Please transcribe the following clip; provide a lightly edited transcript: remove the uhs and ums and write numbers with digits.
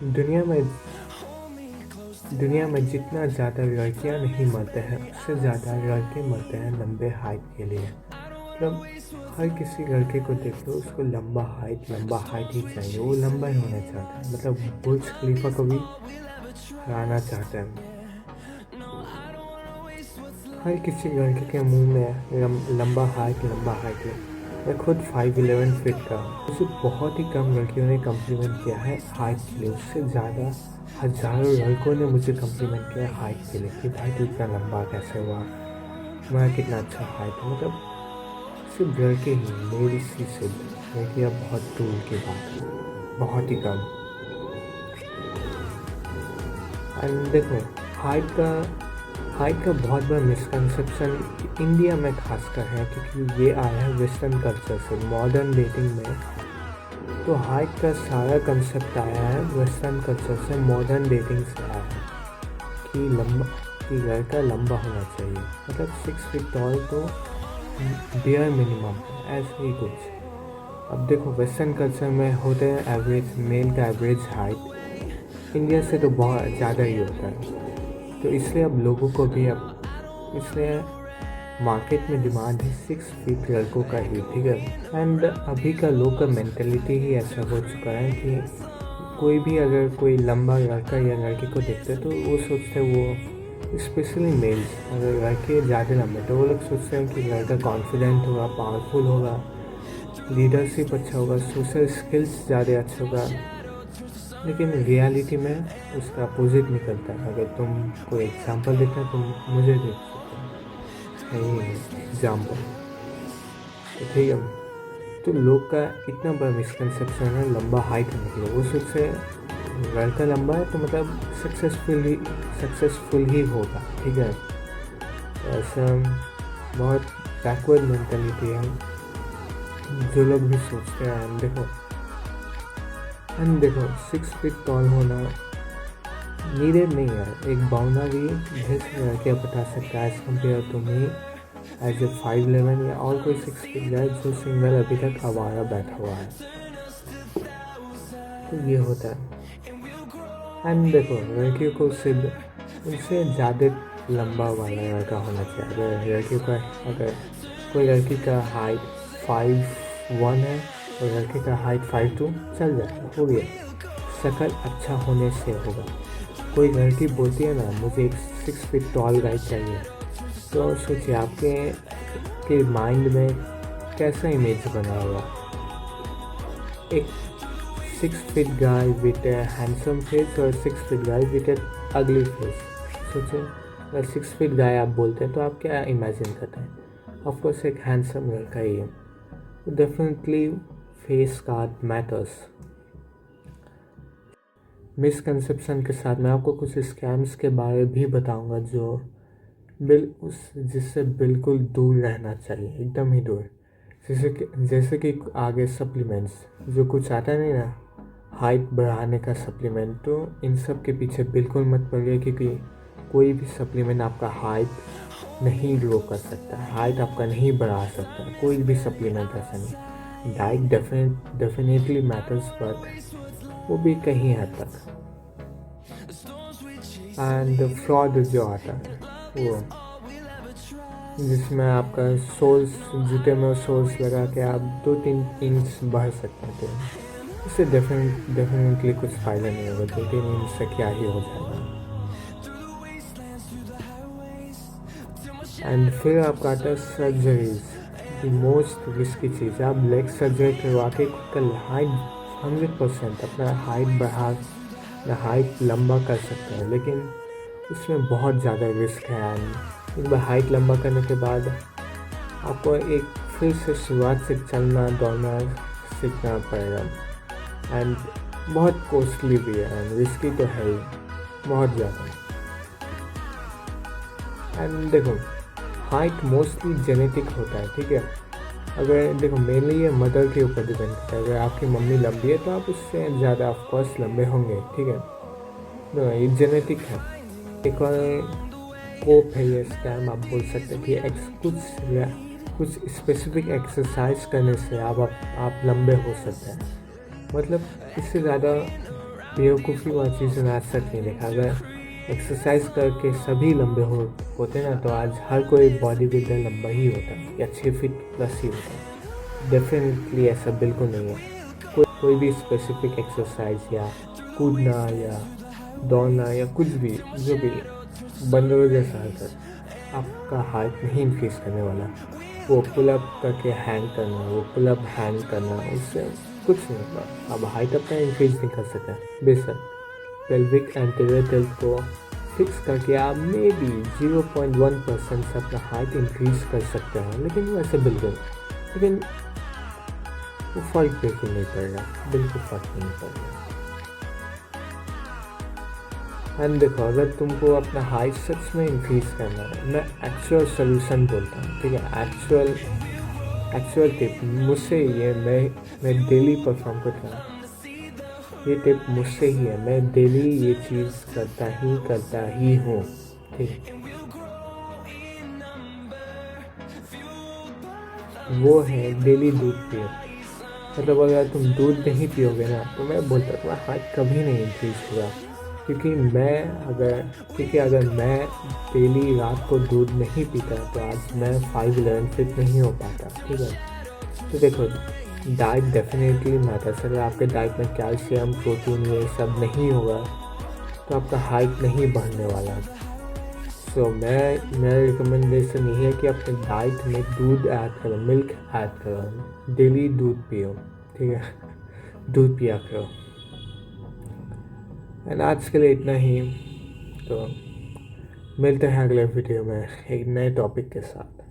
दुनिया में दुनिया में जितना ज़्यादा लड़कियां नहीं मरते हैं उससे ज़्यादा लड़के मरते हैं लंबे हाइट के लिए। मतलब हर किसी लड़के को देख लो, उसको लंबा हाइट ही चाहिए, वो लंबा ही होना चाहता है। मतलब बुर्ज खलीफा को भी हराना चाहता है। हर किसी लड़के के मुंह में लंबा हाइट है। मैं खुद 5'11" फिट का हूँ। मुझे बहुत ही कम लड़कियों ने कम्प्लीमेंट किया है हाइट के लिए, उससे ज़्यादा हज़ारों लड़कों ने मुझे कम्प्लीमेंट किया है हाइट के लिए कि भाई तू इतना लंबा कैसे हुआ, तुम्हारा कितना अच्छा हाइट है। मतलब सिर्फ लड़के ही, मेरी सी सिद्ध लड़कियाँ बहुत दूर की बात है, बहुत ही कम। एंड देखो, हाइट का हाइट का बहुत बड़ा मिसकंसेप्शन इंडिया में खासकर है, क्योंकि ये आया है वेस्टर्न कल्चर से। मॉडर्न डेटिंग में तो हाइट का सारा कंसेप्ट आया है वेस्टर्न कल्चर से, मॉडर्न डेटिंग से आया है कि लड़का लंबा होना चाहिए। मतलब 6 फीट टॉल तो बियर मिनिमम है, ऐसे ही कुछ। अब देखो, वेस्टर्न कल्चर में होते हैं एवरेज, मेल का एवरेज हाइट इंडिया से तो बहुत ज़्यादा ही होता है। तो इसलिए अब लोगों को भी इसलिए मार्केट में डिमांड है 6 फीट लड़कों का ही, ठीक है। एंड अभी का लोग का मेंटेलिटी ही ऐसा हो चुका है कि कोई लंबा लड़का या लड़की को देखते हैं तो वो सोचते हैं, वो स्पेशली मेल्स, अगर लड़के ज़्यादा लंबे तो वो लोग सोचते हैं कि लड़का कॉन्फिडेंट होगा, पावरफुल होगा, लीडरशिप अच्छा होगा, सोशल स्किल्स ज़्यादा अच्छा होगा। लेकिन रियलिटी में उसका अपोजिट निकलता है। अगर तुम कोई एग्जांपल देखना तुम मुझे देख सकते हो, यही एग्जांपल। तो ठीक है, तो लोग का इतना बड़ा मिसकंसेप्शन है लंबा हाइट होने के लिए। वो सोचते हैं लड़का लंबा है तो मतलब सक्सेसफुल ही होगा, ठीक है। तो ऐसा बहुत बैकवर्ड मेंटेलिटी है जो लोग भी सोचते हैं। देखो 6 फीट टॉल होना नीडेड नहीं है। एक बाउंड्री भी क्या बता सकता है as compare to me as a 5'11" या और कोई 6 फीट गाय जो सिंगल अभी तक आवारा बैठा हुआ है। तो ये होता है। एंड देखो, लड़कियों को सिर्फ उनसे ज़्यादा लंबा वाला लड़का होना चाहिए। अगर कोई लड़की का हाइट 5'1" है और लड़के का हाइट 5'2", चल जाएगा, हो गया। शक्ल अच्छा होने से होगा। कोई लड़की बोलती है ना मुझे एक 6 फीट टॉल गाय चाहिए, तो सोचिए आपके माइंड में कैसा इमेज बना होगा। एक 6 feet guy with A handsome face और 6 फीट गाय विथ ए अगली फेस। सोचिए, अगर 6 फीट गाय आप बोलते हैं तो आप क्या इमेजिन करते हैं? ऑफकोर्स एक हैंडसम लड़का ही है। Definitely face card matters. Misconception के साथ मैं आपको कुछ स्कैम्स के बारे भी बताऊंगा जो जिससे बिल्कुल दूर रहना चाहिए, एकदम ही दूर। जैसे कि आगे सप्लीमेंट्स जो कुछ आता नहीं ना, हाइट बढ़ाने का सप्लीमेंट, तो इन सब के पीछे बिल्कुल मत पड़िए, क्योंकि कोई भी सप्लीमेंट आपका हाइट नहीं ग्रो कर सकता, हाइट आपका नहीं बढ़ा सकता, कोई भी सप्लीमेंट ऐसा नहीं। डाइट डेफिनेटली मैटर्स, बट वो भी कहीं हद तक। एंड फ्रॉड जो आता है वो, जिसमें आपका सोल्स, जूते में सोल्स लगा के आप 2-3 इंच बढ़ सकते थे। इससे डेफिनेटली कुछ फ़ायदा नहीं होगा। 2-3 इंच से क्या ही हो जाएगा। एंड फिर आपका आता है सर्जरीज, द मोस्ट रिस्की चीज़। आप लेग सर्जरी करवा के खुद का हाइट 100% अपना हाइट बढ़ा या हाइट लंबा कर सकते हैं, लेकिन उसमें बहुत ज़्यादा रिस्क है। एंड एक बार हाइट लंबा करने के बाद आपको एक फिर से शुरुआत से चलना दौड़ना सीखना पड़ेगा। एंड बहुत कॉस्टली भी है एंड रिस्की तो है ही बहुत ज़्यादा। एंड देखो, हाइट मोस्टली जेनेटिक होता है, ठीक है। अगर देखो, मेनली ये मदर के ऊपर डिपेंड करता है। अगर आपकी मम्मी लंबी है तो आप उससे ज़्यादा ऑफकोर्स लंबे होंगे, ठीक है। तो ये जेनेटिक है। एक और कोप है, ये स्कैम आप बोल सकते हैं कि कुछ स्पेसिफिक एक्सरसाइज करने से आप लंबे हो सकते हैं। मतलब इससे ज़्यादा बेवकूफ़ी वाली चीज़ आज तक नहीं देखा। अगर एक्सरसाइज करके सभी लंबे होते ना तो आज हर कोई बॉडी बिल्डर लंबा ही होता या 6 फीट प्लस ही होता। डेफिनेटली ऐसा बिल्कुल नहीं है। कोई भी स्पेसिफिक एक्सरसाइज या कूदना या दौड़ना या कुछ भी, जो भी बंदरों जैसा हरकत आपका हाइट नहीं इंक्रीज करने वाला। वो पुलअप करके हैंग करना, वो पुलअप हैंग करना, उससे कुछ नहीं होगा। अब हाइट अपना इंक्रीज नहीं कर सकता। बेशक पेल्विक एंटीरियर टिल्ट को फिक्स करके आप मे बी 0.1% से अपना हाइट इंक्रीज कर सकते हैं, लेकिन वैसे बिल्कुल, लेकिन वो फर्क बिल्कुल नहीं पड़ेगा, बिल्कुल फर्क नहीं पड़ेगा। एंड देखो, अगर तुमको अपना हाइट सच में इंक्रीज करना है, मैं एक्चुअल सोल्यूशन बोलता हूँ, ठीक है, एक्चुअल टिप मुझसे ही है। मैं डेली परफॉर्म करता हूँ, ये टिप मुझसे ही है। मैं डेली ये चीज़ करता ही हूँ, ठीक। वो है डेली दूध पियो। मतलब अगर तुम दूध नहीं पियोगे ना तो मैं बोलता तुम्हारा हाइट कभी नहीं इंक्रीज होगा। क्योंकि अगर मैं डेली रात को दूध नहीं पीता तो आज मैं 5'11" फिट नहीं हो पाता, ठीक है। तो देखो, डाइट डेफिनेटली मैटर्स। अगर आपके डाइट में कैल्शियम, प्रोटीन ये सब नहीं होगा तो आपका हाइट नहीं बढ़ने वाला। सो मेरा रिकमेंडेशन यही है कि अपने डाइट में दूध ऐड करो, मिल्क ऐड करो, डेली दूध पियो, ठीक है, दूध पिया करो। एंड आज के लिए इतना ही। तो मिलते हैं अगले वीडियो में एक नए टॉपिक के साथ।